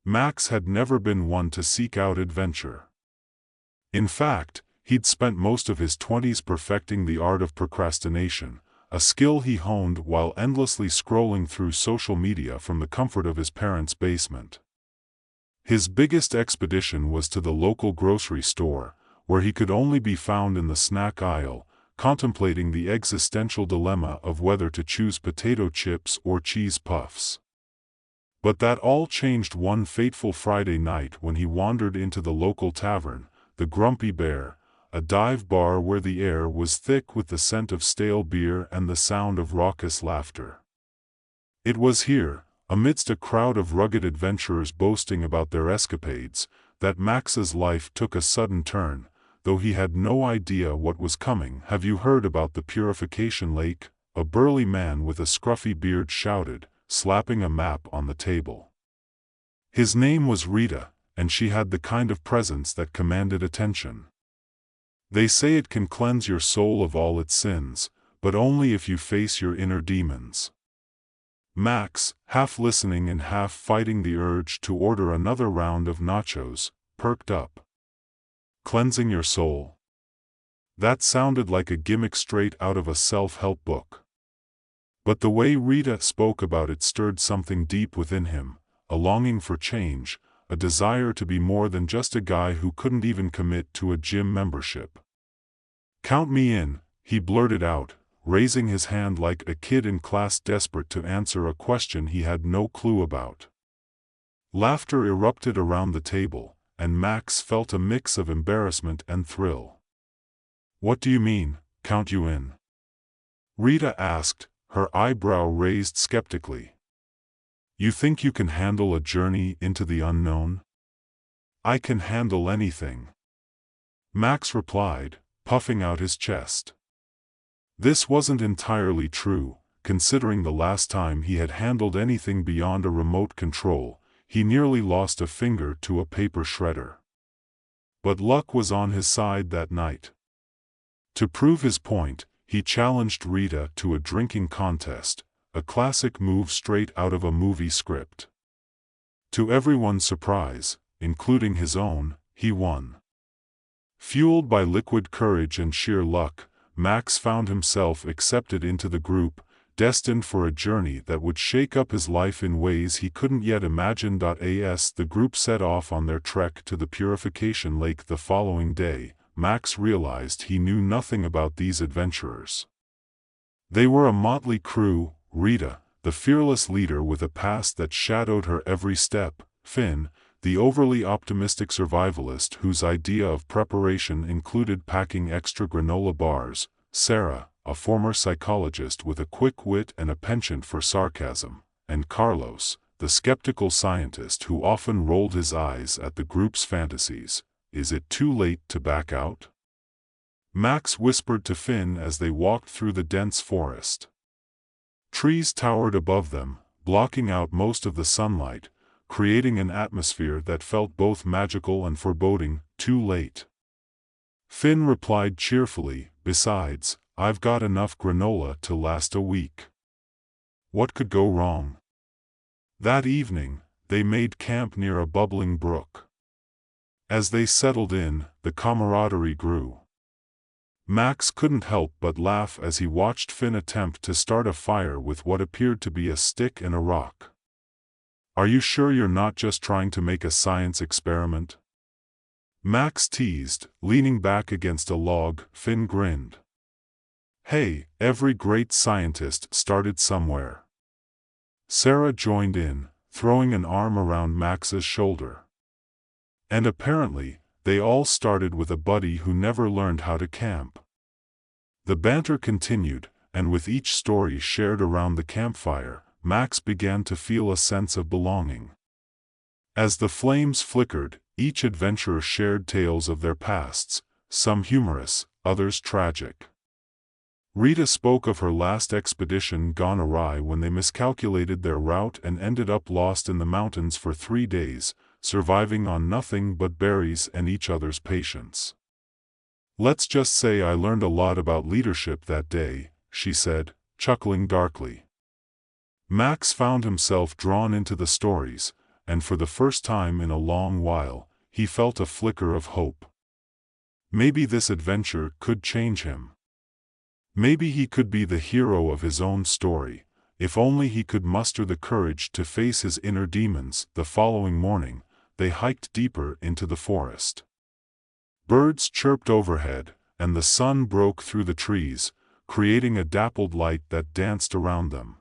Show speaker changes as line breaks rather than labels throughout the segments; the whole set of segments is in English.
Max had never been one to seek out adventure. In fact, he'd spent most of his 20s perfecting the art of procrastination, a skill he honed while endlessly scrolling through social media from the comfort of his parents' basement. His biggest expedition was to the local grocery store, where he could only be found in the snack aisle, contemplating the existential dilemma of whether to choose potato chips or cheese puffs. But that all changed one fateful Friday night when he wandered into the local tavern, the Grumpy Bear, a dive bar where the air was thick with the scent of stale beer and the sound of raucous laughter. It was here, amidst a crowd of rugged adventurers boasting about their escapades, that Max's life took a sudden turn, though he had no idea what was coming. "Have you heard about the Purification Lake?" a burly man with a scruffy beard shouted, slapping a map on the table. His name was Rita, and she had the kind of presence that commanded attention. "They say it can cleanse your soul of all its sins, but only if you face your inner demons." Max, half listening and half fighting the urge to order another round of nachos, perked up. Cleansing your soul? That sounded like a gimmick straight out of a self-help book. But the way Rita spoke about it stirred something deep within him, a longing for change, a desire to be more than just a guy who couldn't even commit to a gym membership. "Count me in," he blurted out, raising his hand like a kid in class desperate to answer a question he had no clue about. Laughter erupted around the table, and Max felt a mix of embarrassment and thrill. "What do you mean, count you in?" Rita asked, her eyebrow raised skeptically. "You think you can handle a journey into the unknown?" "I can handle anything," Max replied, puffing out his chest. This wasn't entirely true, considering the last time he had handled anything beyond a remote control. He nearly lost a finger to a paper shredder. But luck was on his side that night. To prove his point, he challenged Rita to a drinking contest, a classic move straight out of a movie script. To everyone's surprise, including his own, he won. Fueled by liquid courage and sheer luck, Max found himself accepted into the group, destined for a journey that would shake up his life in ways he couldn't yet imagine. As the group set off on their trek to the Purification Lake the following day, Max realized he knew nothing about these adventurers. They were a motley crew: Rita, the fearless leader with a past that shadowed her every step; Finn, the overly optimistic survivalist whose idea of preparation included packing extra granola bars; Sarah, a former psychologist with a quick wit and a penchant for sarcasm; and Carlos, the skeptical scientist who often rolled his eyes at the group's fantasies. "Is it too late to back out?" Max whispered to Finn as they walked through the dense forest. Trees towered above them, blocking out most of the sunlight, creating an atmosphere that felt both magical and foreboding. "Too late," Finn replied cheerfully. "Besides, I've got enough granola to last a week." What could go wrong? That evening, they made camp near a bubbling brook. As they settled in, the camaraderie grew. Max couldn't help but laugh as he watched Finn attempt to start a fire with what appeared to be a stick and a rock. "Are you sure you're not just trying to make a science experiment?" Max teased, leaning back against a log. Finn grinned. "Hey, every great scientist started somewhere." Sarah joined in, throwing an arm around Max's shoulder. And apparently, they all started with a buddy who never learned how to camp. The banter continued, and with each story shared around the campfire, Max began to feel a sense of belonging. As the flames flickered, each adventurer shared tales of their pasts, some humorous, others tragic. Rita spoke of her last expedition gone awry when they miscalculated their route and ended up lost in the mountains for 3 days, surviving on nothing but berries and each other's patience. "Let's just say I learned a lot about leadership that day," she said, chuckling darkly. Max found himself drawn into the stories, and for the first time in a long while, he felt a flicker of hope. Maybe this adventure could change him. Maybe he could be the hero of his own story, if only he could muster the courage to face his inner demons. The following morning, they hiked deeper into the forest. Birds chirped overhead, and the sun broke through the trees, creating a dappled light that danced around them.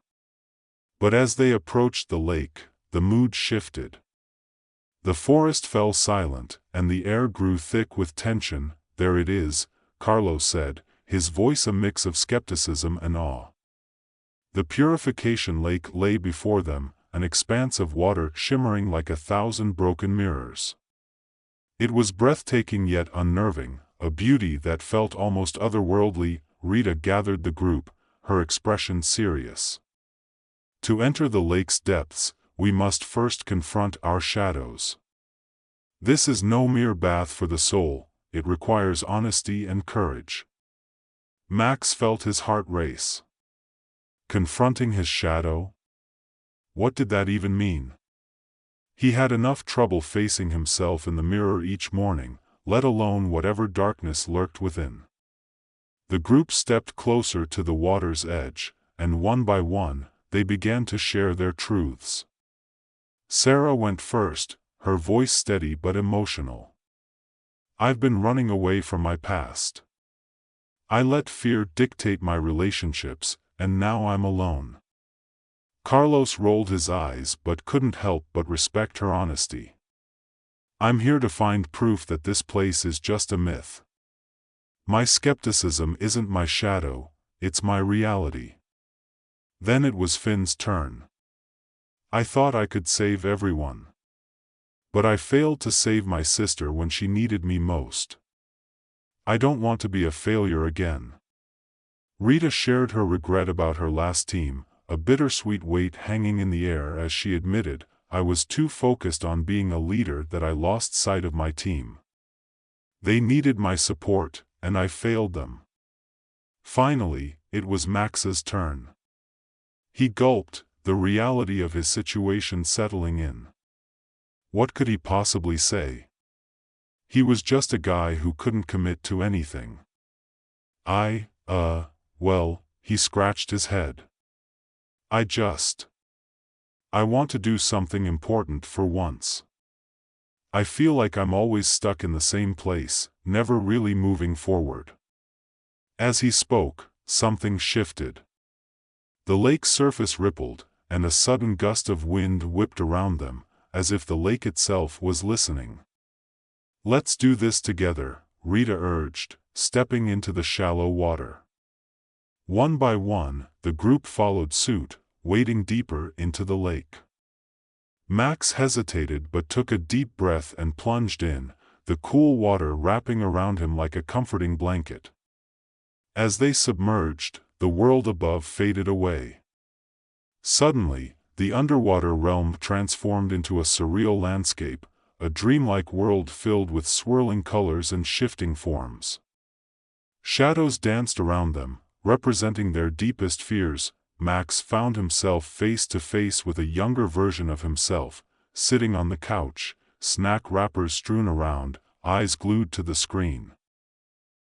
But as they approached the lake, the mood shifted. The forest fell silent, and the air grew thick with tension. "There it is," Carlos said, his voice a mix of skepticism and awe. The Purification Lake lay before them, an expanse of water shimmering like 1,000 broken mirrors. It was breathtaking yet unnerving, a beauty that felt almost otherworldly. Rita gathered the group, her expression serious. "To enter the lake's depths, we must first confront our shadows. This is no mere bath for the soul, it requires honesty and courage." Max felt his heart race. Confronting his shadow? What did that even mean? He had enough trouble facing himself in the mirror each morning, let alone whatever darkness lurked within. The group stepped closer to the water's edge, and one by one, they began to share their truths. Sarah went first, her voice steady but emotional. "I've been running away from my past. I let fear dictate my relationships, and now I'm alone." Carlos rolled his eyes but couldn't help but respect her honesty. "I'm here to find proof that this place is just a myth. My skepticism isn't my shadow, it's my reality." Then it was Finn's turn. "I thought I could save everyone. But I failed to save my sister when she needed me most. I don't want to be a failure again." Rita shared her regret about her last team, a bittersweet weight hanging in the air as she admitted, "I was too focused on being a leader that I lost sight of my team. They needed my support, and I failed them." Finally, it was Max's turn. He gulped, the reality of his situation settling in. What could he possibly say? He was just a guy who couldn't commit to anything. Well, he scratched his head. I want to do something important for once. I feel like I'm always stuck in the same place, never really moving forward." As he spoke, something shifted. The lake's surface rippled, and a sudden gust of wind whipped around them, as if the lake itself was listening. "Let's do this together," Rita urged, stepping into the shallow water. One by one, the group followed suit, wading deeper into the lake. Max hesitated but took a deep breath and plunged in, the cool water wrapping around him like a comforting blanket. As they submerged, the world above faded away. Suddenly, the underwater realm transformed into a surreal landscape, a dreamlike world filled with swirling colors and shifting forms. Shadows danced around them, representing their deepest fears. Max found himself face to face with a younger version of himself, sitting on the couch, snack wrappers strewn around, eyes glued to the screen.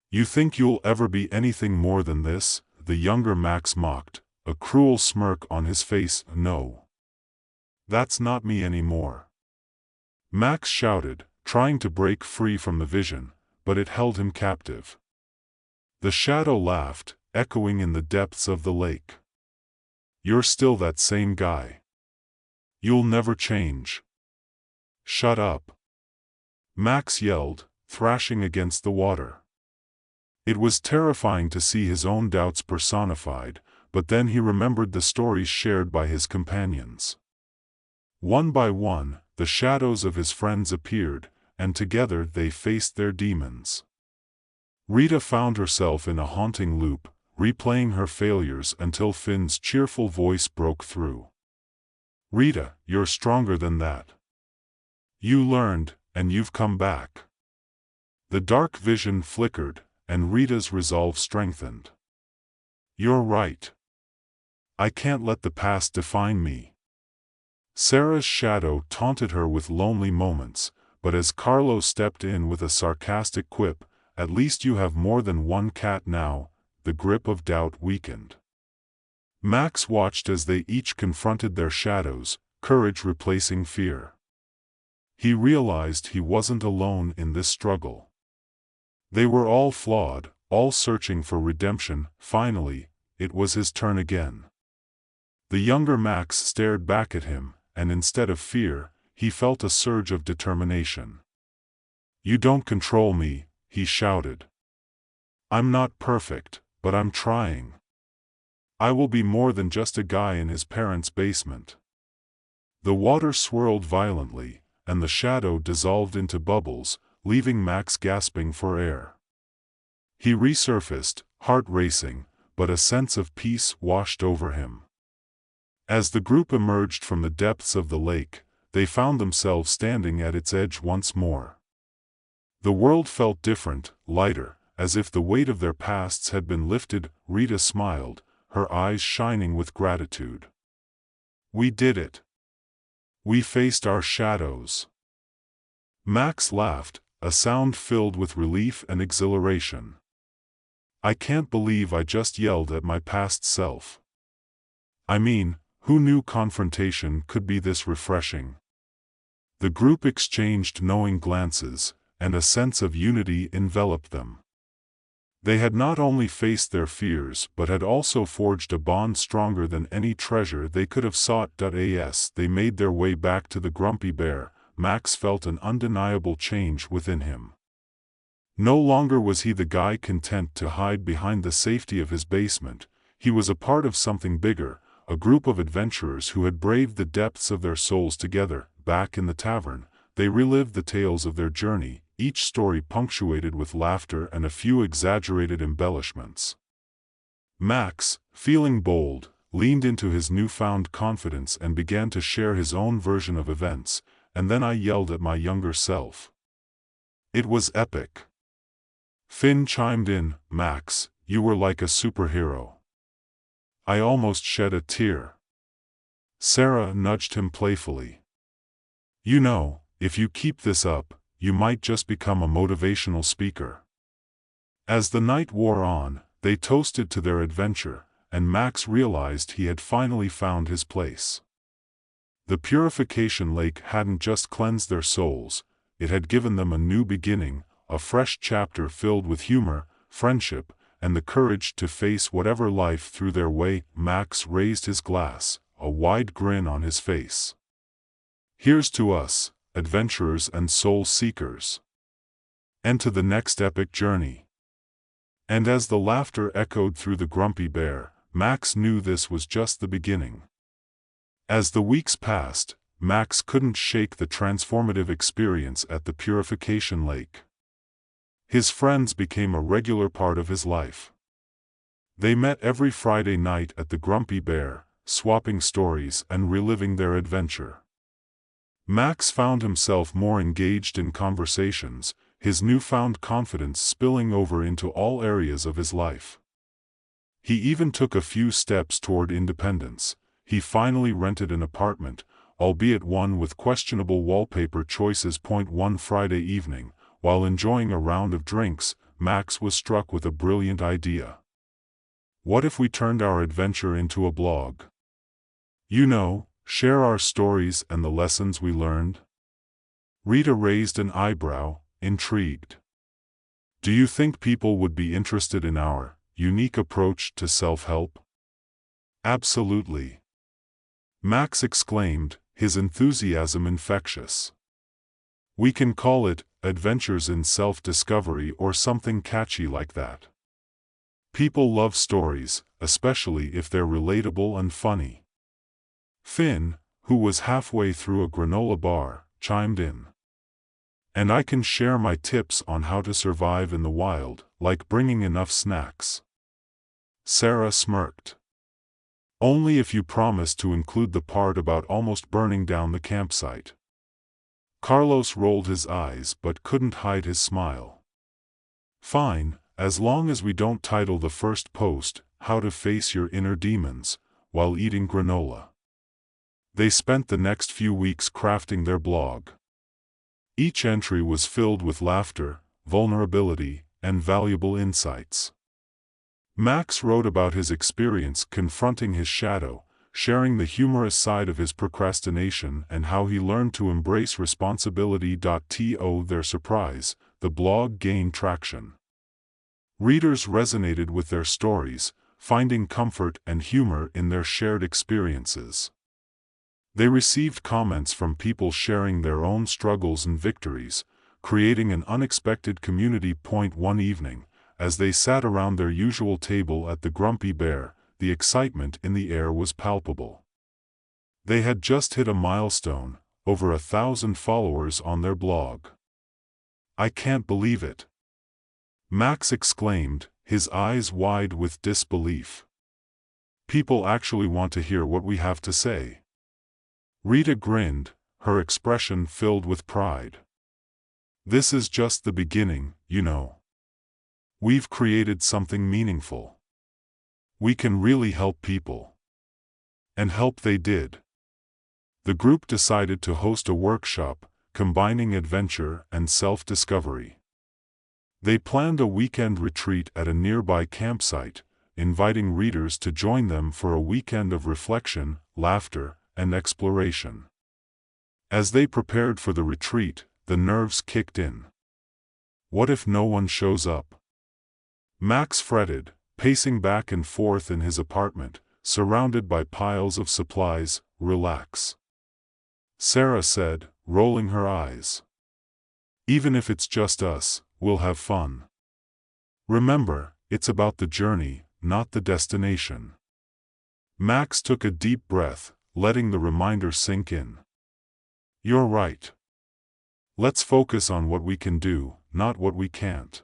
"You think you'll ever be anything more than this?" the younger Max mocked, a cruel smirk on his face. "No. That's not me anymore," Max shouted, trying to break free from the vision, but it held him captive. The shadow laughed, echoing in the depths of the lake. "You're still that same guy. You'll never change." "Shut up," Max yelled, thrashing against the water. It was terrifying to see his own doubts personified, but then he remembered the stories shared by his companions. One by one, the shadows of his friends appeared, and together they faced their demons. Rita found herself in a haunting loop, replaying her failures until Finn's cheerful voice broke through. "Rita, you're stronger than that. You learned, and you've come back." The dark vision flickered, and Rita's resolve strengthened. "You're right. I can't let the past define me." Sarah's shadow taunted her with lonely moments, but as Carlo stepped in with a sarcastic quip, "At least you have more than one cat now," the grip of doubt weakened. Max watched as they each confronted their shadows, courage replacing fear. He realized he wasn't alone in this struggle. They were all flawed, all searching for redemption. Finally, it was his turn again. The younger Max stared back at him, and instead of fear, he felt a surge of determination. "You don't control me," he shouted. "I'm not perfect, but I'm trying. I will be more than just a guy in his parents' basement." The water swirled violently, and the shadow dissolved into bubbles, leaving Max gasping for air. He resurfaced, heart racing, but a sense of peace washed over him. As the group emerged from the depths of the lake, they found themselves standing at its edge once more. The world felt different, lighter, as if the weight of their pasts had been lifted. Rita smiled, her eyes shining with gratitude. "We did it. We faced our shadows." Max laughed, a sound filled with relief and exhilaration. "I can't believe I just yelled at my past self. I mean, who knew confrontation could be this refreshing?" The group exchanged knowing glances, and a sense of unity enveloped them. They had not only faced their fears but had also forged a bond stronger than any treasure they could have sought. As they made their way back to the Grumpy Bear, Max felt an undeniable change within him. No longer was he the guy content to hide behind the safety of his basement. He was a part of something bigger, a group of adventurers who had braved the depths of their souls together. Back in the tavern, they relived the tales of their journey, each story punctuated with laughter and a few exaggerated embellishments. Max, feeling bold, leaned into his newfound confidence and began to share his own version of events. "And then I yelled at my younger self. It was epic." Finn chimed in, "Max, you were like a superhero. I almost shed a tear." Sarah nudged him playfully. "You know, if you keep this up, you might just become a motivational speaker." As the night wore on, they toasted to their adventure, and Max realized he had finally found his place. The purification lake hadn't just cleansed their souls, it had given them a new beginning, a fresh chapter filled with humor, friendship, and the courage to face whatever life threw their way. Max raised his glass, a wide grin on his face. "Here's to us, adventurers and soul seekers. And to the next epic journey." And as the laughter echoed through the Grumpy Bear, Max knew this was just the beginning. As the weeks passed, Max couldn't shake the transformative experience at the Purification Lake. His friends became a regular part of his life. They met every Friday night at the Grumpy Bear, swapping stories and reliving their adventure. Max found himself more engaged in conversations, his newfound confidence spilling over into all areas of his life. He even took a few steps toward independence. He finally rented an apartment, albeit one with questionable wallpaper choices. One Friday evening, while enjoying a round of drinks, Max was struck with a brilliant idea. What if we turned our adventure into a blog? You know, share our stories and the lessons we learned? Rita raised an eyebrow, intrigued. Do you think people would be interested in our unique approach to self-help? Absolutely. Max exclaimed, his enthusiasm infectious. We can call it Adventures in Self-Discovery or something catchy like that. People love stories, especially if they're relatable and funny. Finn, who was halfway through a granola bar, chimed in. And I can share my tips on how to survive in the wild, like bringing enough snacks. Sarah smirked. Only if you promise to include the part about almost burning down the campsite. Carlos rolled his eyes but couldn't hide his smile. Fine, as long as we don't title the first post, How to Face Your Inner Demons, while eating granola. They spent the next few weeks crafting their blog. Each entry was filled with laughter, vulnerability, and valuable insights. Max wrote about his experience confronting his shadow, sharing the humorous side of his procrastination and how he learned to embrace responsibility. To their surprise, the blog gained traction. Readers resonated with their stories, finding comfort and humor in their shared experiences. They received comments from people sharing their own struggles and victories, creating an unexpected community. One evening, as they sat around their usual table at the Grumpy Bear, the excitement in the air was palpable. They had just hit a milestone, over 1,000 followers on their blog. "I can't believe it," Max exclaimed, his eyes wide with disbelief. "People actually want to hear what we have to say." Rita grinned, her expression filled with pride. "This is just the beginning, you know. We've created something meaningful. We can really help people." And help they did. The group decided to host a workshop, combining adventure and self-discovery. They planned a weekend retreat at a nearby campsite, inviting readers to join them for a weekend of reflection, laughter, and exploration. As they prepared for the retreat, the nerves kicked in. What if no one shows up? Max fretted, pacing back and forth in his apartment, surrounded by piles of supplies. "Relax," Sarah said, rolling her eyes. "Even if it's just us, we'll have fun. Remember, it's about the journey, not the destination." Max took a deep breath, letting the reminder sink in. "You're right. Let's focus on what we can do, not what we can't."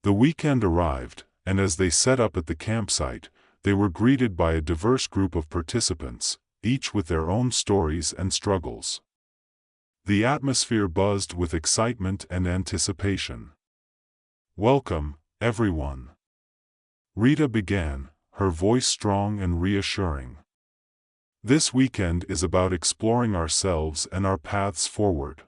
The weekend arrived, and as they set up at the campsite, they were greeted by a diverse group of participants, each with their own stories and struggles. The atmosphere buzzed with excitement and anticipation. "Welcome, everyone," Rita began, her voice strong and reassuring. "This weekend is about exploring ourselves and our paths forward.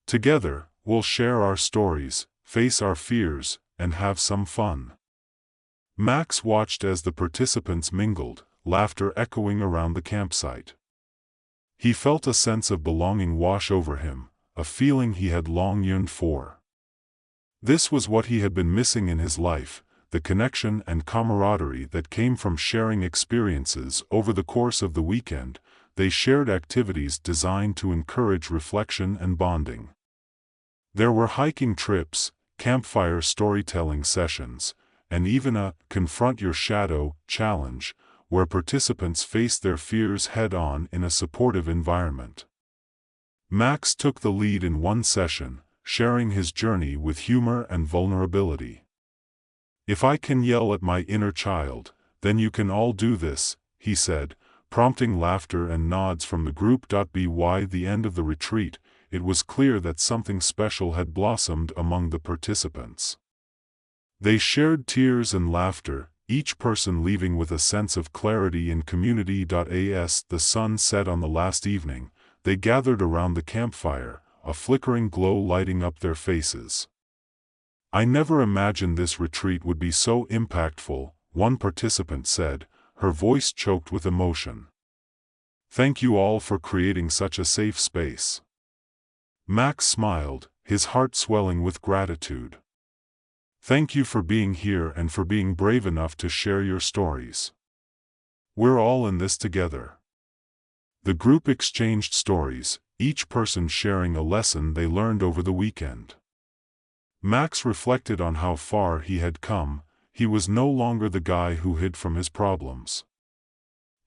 Together, we'll share our stories, face our fears, and have some fun." Max watched as the participants mingled, laughter echoing around the campsite. He felt a sense of belonging wash over him, a feeling he had long yearned for. This was what he had been missing in his life, the connection and camaraderie that came from sharing experiences. Over the course of the weekend, they shared activities designed to encourage reflection and bonding. There were hiking trips, campfire storytelling sessions, and even a "Confront Your Shadow" challenge, where participants faced their fears head-on in a supportive environment. Max took the lead in one session, sharing his journey with humor and vulnerability. "If I can yell at my inner child, then you can all do this," he said, prompting laughter and nods from the group. By the end of the retreat, it was clear that something special had blossomed among the participants. They shared tears and laughter, each person leaving with a sense of clarity and community. As the sun set on the last evening, they gathered around the campfire, a flickering glow lighting up their faces. "I never imagined this retreat would be so impactful," one participant said, her voice choked with emotion. "Thank you all for creating such a safe space." Max smiled, his heart swelling with gratitude. "Thank you for being here and for being brave enough to share your stories. We're all in this together." The group exchanged stories, each person sharing a lesson they learned over the weekend. Max reflected on how far he had come. He was no longer the guy who hid from his problems.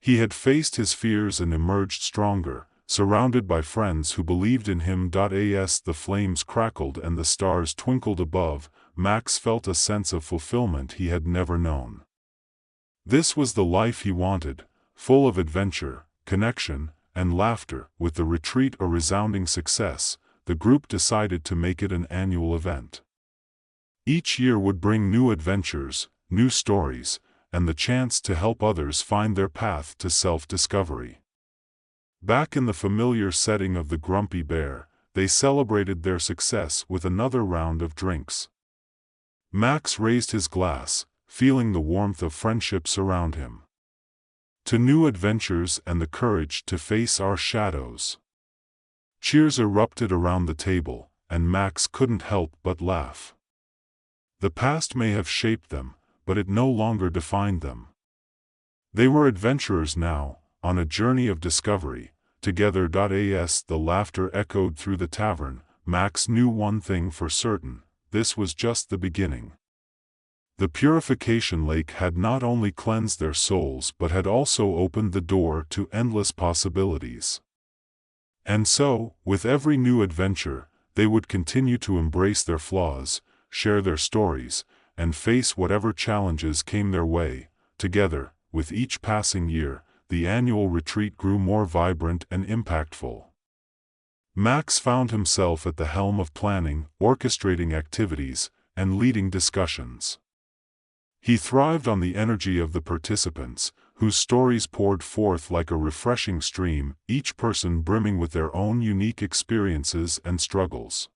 He had faced his fears and emerged stronger, surrounded by friends who believed in him. As the flames crackled and the stars twinkled above, Max felt a sense of fulfillment he had never known. This was the life he wanted, full of adventure, connection, and laughter. With the retreat a resounding success, the group decided to make it an annual event. Each year would bring new adventures, new stories, and the chance to help others find their path to self-discovery. Back in the familiar setting of the Grumpy Bear, they celebrated their success with another round of drinks. Max raised his glass, feeling the warmth of friendship surround him. To new adventures and the courage to face our shadows. Cheers erupted around the table, and Max couldn't help but laugh. The past may have shaped them, but it no longer defined them. They were adventurers now, on a journey of discovery, together. As the laughter echoed through the tavern, Max knew one thing for certain: this was just the beginning. The purification lake had not only cleansed their souls but had also opened the door to endless possibilities. And so, with every new adventure, they would continue to embrace their flaws, share their stories, and face whatever challenges came their way. Together, with each passing year, the annual retreat grew more vibrant and impactful. Max found himself at the helm of planning, orchestrating activities, and leading discussions. He thrived on the energy of the participants, whose stories poured forth like a refreshing stream, each person brimming with their own unique experiences and struggles.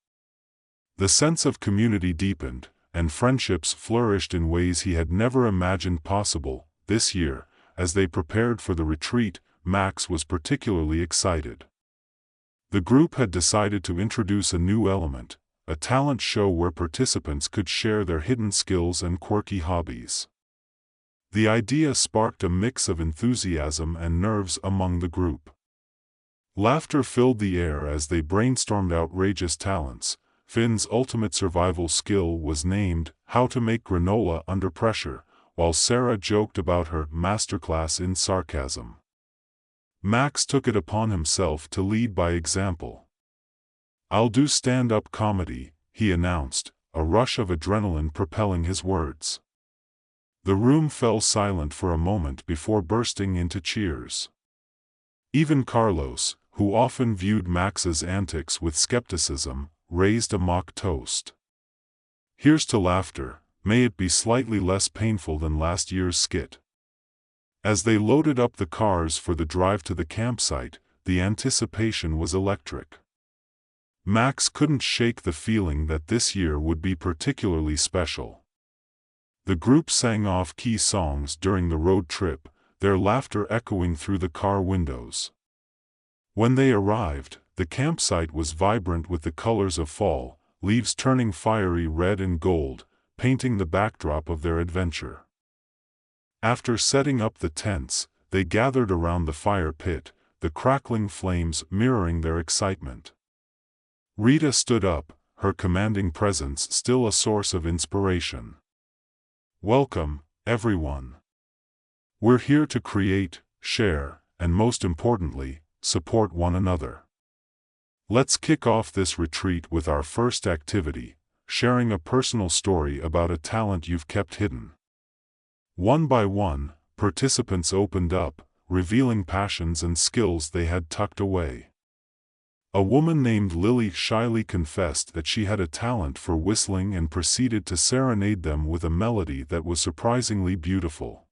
The sense of community deepened, and friendships flourished in ways he had never imagined possible. This year, as they prepared for the retreat, Max was particularly excited. The group had decided to introduce a new element, a talent show where participants could share their hidden skills and quirky hobbies. The idea sparked a mix of enthusiasm and nerves among the group. Laughter filled the air as they brainstormed outrageous talents. Finn's ultimate survival skill was named "How to Make Granola Under Pressure," while Sarah joked about her masterclass in sarcasm. Max took it upon himself to lead by example. "I'll do stand-up comedy," he announced, a rush of adrenaline propelling his words. The room fell silent for a moment before bursting into cheers. Even Carlos, who often viewed Max's antics with skepticism, raised a mock toast. "Here's to laughter, may it be slightly less painful than last year's skit." As they loaded up the cars for the drive to the campsite, the anticipation was electric. Max couldn't shake the feeling that this year would be particularly special. The group sang off-key songs during the road trip, their laughter echoing through the car windows. When they arrived, the campsite was vibrant with the colors of fall, leaves turning fiery red and gold, painting the backdrop of their adventure. After setting up the tents, they gathered around the fire pit, the crackling flames mirroring their excitement. Rita stood up, her commanding presence still a source of inspiration. "Welcome, everyone. We're here to create, share, and most importantly, support one another. Let's kick off this retreat with our first activity, sharing a personal story about a talent you've kept hidden." One by one, participants opened up, revealing passions and skills they had tucked away. A woman named Lily shyly confessed that she had a talent for whistling and proceeded to serenade them with a melody that was surprisingly beautiful.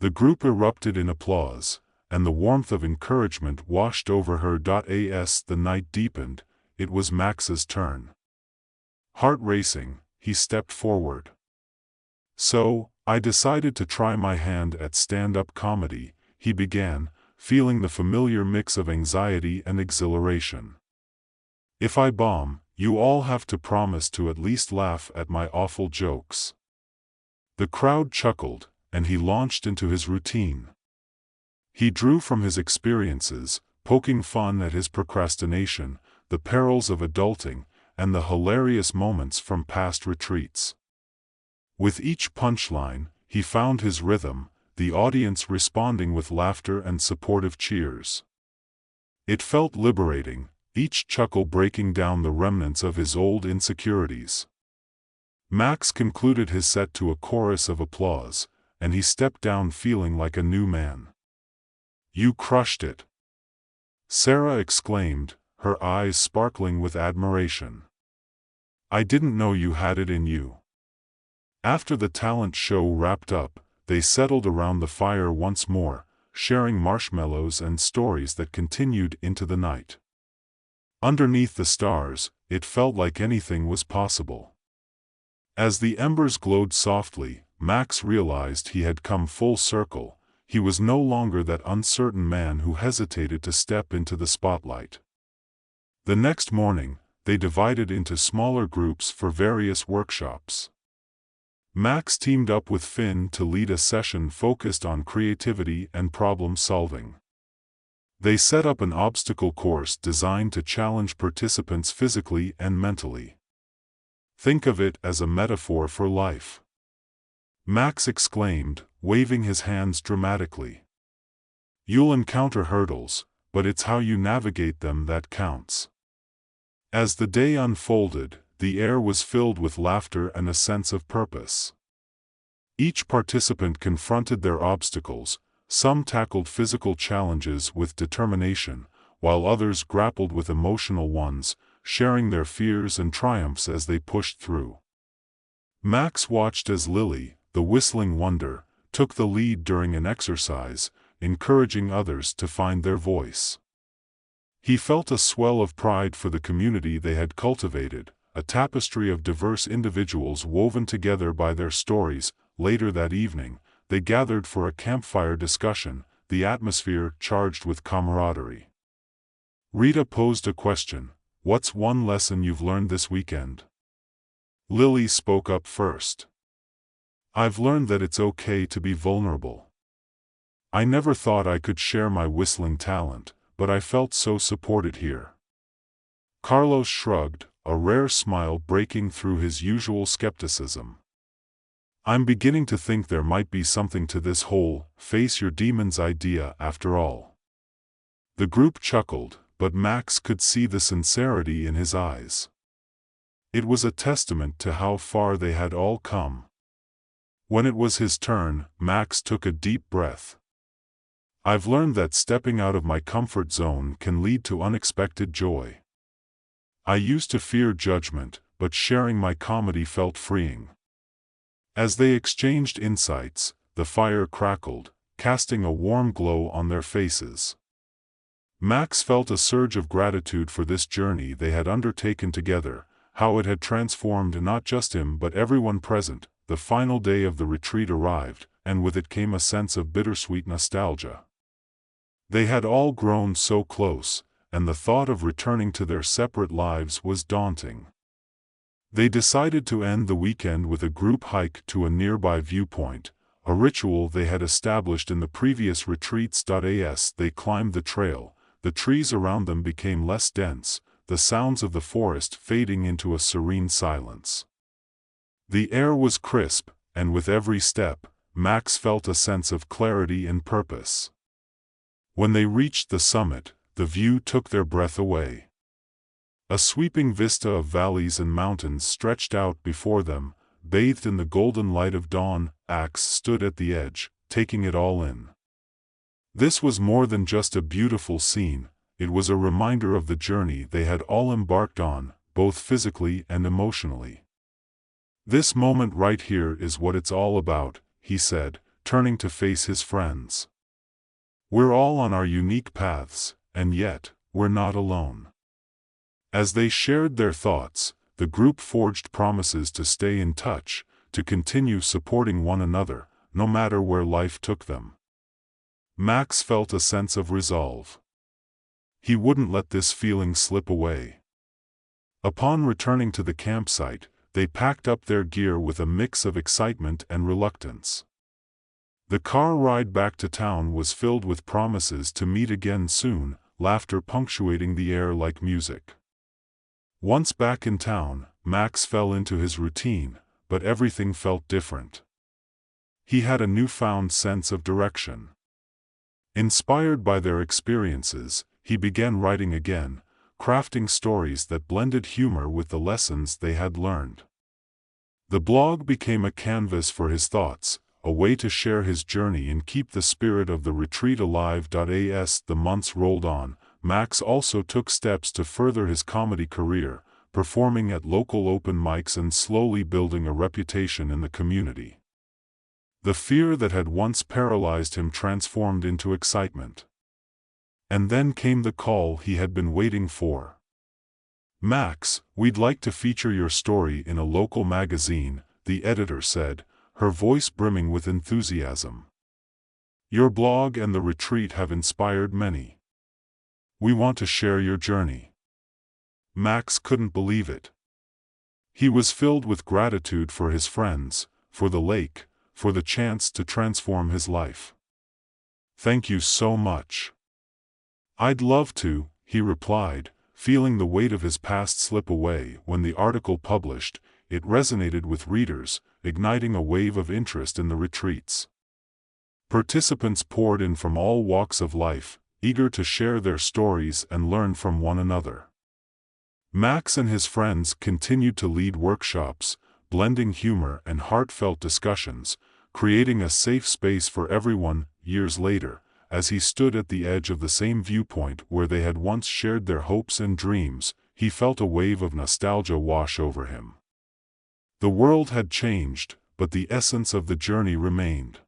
The group erupted in applause, and the warmth of encouragement washed over her. As the night deepened, it was Max's turn. Heart racing, he stepped forward. "So, I decided to try my hand at stand-up comedy," he began, feeling the familiar mix of anxiety and exhilaration. "If I bomb, you all have to promise to at least laugh at my awful jokes." The crowd chuckled, and he launched into his routine. He drew from his experiences, poking fun at his procrastination, the perils of adulting, and the hilarious moments from past retreats. With each punchline, he found his rhythm, the audience responding with laughter and supportive cheers. It felt liberating, each chuckle breaking down the remnants of his old insecurities. Max concluded his set to a chorus of applause, and he stepped down feeling like a new man. "You crushed it!" Sarah exclaimed, her eyes sparkling with admiration. "I didn't know you had it in you." After the talent show wrapped up, they settled around the fire once more, sharing marshmallows and stories that continued into the night. Underneath the stars, it felt like anything was possible. As the embers glowed softly, Max realized he had come full circle. He was no longer that uncertain man who hesitated to step into the spotlight. The next morning, they divided into smaller groups for various workshops. Max teamed up with Finn to lead a session focused on creativity and problem-solving. They set up an obstacle course designed to challenge participants physically and mentally. Think of it as a metaphor for life, Max exclaimed, waving his hands dramatically. You'll encounter hurdles, but it's how you navigate them that counts. As the day unfolded, the air was filled with laughter and a sense of purpose. Each participant confronted their obstacles. Some tackled physical challenges with determination, while others grappled with emotional ones, sharing their fears and triumphs as they pushed through. Max watched as Lily, the whistling wonder, took the lead during an exercise, encouraging others to find their voice. He felt a swell of pride for the community they had cultivated, a tapestry of diverse individuals woven together by their stories. Later that evening, they gathered for a campfire discussion, the atmosphere charged with camaraderie. Rita posed a question: "What's one lesson you've learned this weekend?" Lily spoke up first. "I've learned that it's okay to be vulnerable. I never thought I could share my whistling talent, but I felt so supported here." Carlos shrugged, a rare smile breaking through his usual skepticism. "I'm beginning to think there might be something to this whole face your demons idea after all." The group chuckled, but Max could see the sincerity in his eyes. It was a testament to how far they had all come. When it was his turn, Max took a deep breath. "I've learned that stepping out of my comfort zone can lead to unexpected joy. I used to fear judgment, but sharing my comedy felt freeing." As they exchanged insights, the fire crackled, casting a warm glow on their faces. Max felt a surge of gratitude for this journey they had undertaken together, how it had transformed not just him but everyone present. The final day of the retreat arrived, and with it came a sense of bittersweet nostalgia. They had all grown so close, and the thought of returning to their separate lives was daunting. They decided to end the weekend with a group hike to a nearby viewpoint, a ritual they had established in the previous retreats. As they climbed the trail, the trees around them became less dense, the sounds of the forest fading into a serene silence. The air was crisp, and with every step, Max felt a sense of clarity and purpose. When they reached the summit, the view took their breath away. A sweeping vista of valleys and mountains stretched out before them, bathed in the golden light of dawn. Max stood at the edge, taking it all in. This was more than just a beautiful scene, it was a reminder of the journey they had all embarked on, both physically and emotionally. "This moment right here is what it's all about," he said, turning to face his friends. "We're all on our unique paths, and yet, we're not alone." As they shared their thoughts, the group forged promises to stay in touch, to continue supporting one another, no matter where life took them. Max felt a sense of resolve. He wouldn't let this feeling slip away. Upon returning to the campsite, they packed up their gear with a mix of excitement and reluctance. The car ride back to town was filled with promises to meet again soon, laughter punctuating the air like music. Once back in town, Max fell into his routine, but everything felt different. He had a newfound sense of direction. Inspired by their experiences, he began writing again, crafting stories that blended humor with the lessons they had learned. The blog became a canvas for his thoughts, a way to share his journey and keep the spirit of the retreat alive. As the months rolled on, Max also took steps to further his comedy career, performing at local open mics and slowly building a reputation in the community. The fear that had once paralyzed him transformed into excitement. And then came the call he had been waiting for. "Max, we'd like to feature your story in a local magazine," the editor said, her voice brimming with enthusiasm. "Your blog and the retreat have inspired many. We want to share your journey." Max couldn't believe it. He was filled with gratitude for his friends, for the lake, for the chance to transform his life. "Thank you so much." "I'd love to," he replied, feeling the weight of his past slip away. When the article published, it resonated with readers, igniting a wave of interest in the retreats. Participants poured in from all walks of life, eager to share their stories and learn from one another. Max and his friends continued to lead workshops, blending humor and heartfelt discussions, creating a safe space for everyone. Years later, as he stood at the edge of the same viewpoint where they had once shared their hopes and dreams, he felt a wave of nostalgia wash over him. The world had changed, but the essence of the journey remained.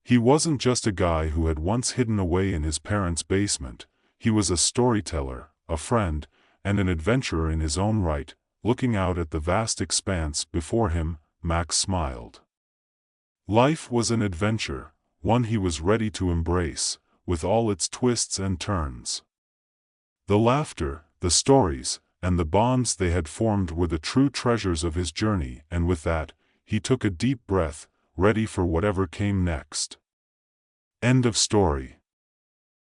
He wasn't just a guy who had once hidden away in his parents' basement. He was a storyteller, a friend, and an adventurer in his own right. Looking out at the vast expanse before him, Max smiled. Life was an adventure, one he was ready to embrace, with all its twists and turns. The laughter, the stories, and the bonds they had formed were the true treasures of his journey, and with that, he took a deep breath, ready for whatever came next. End of story.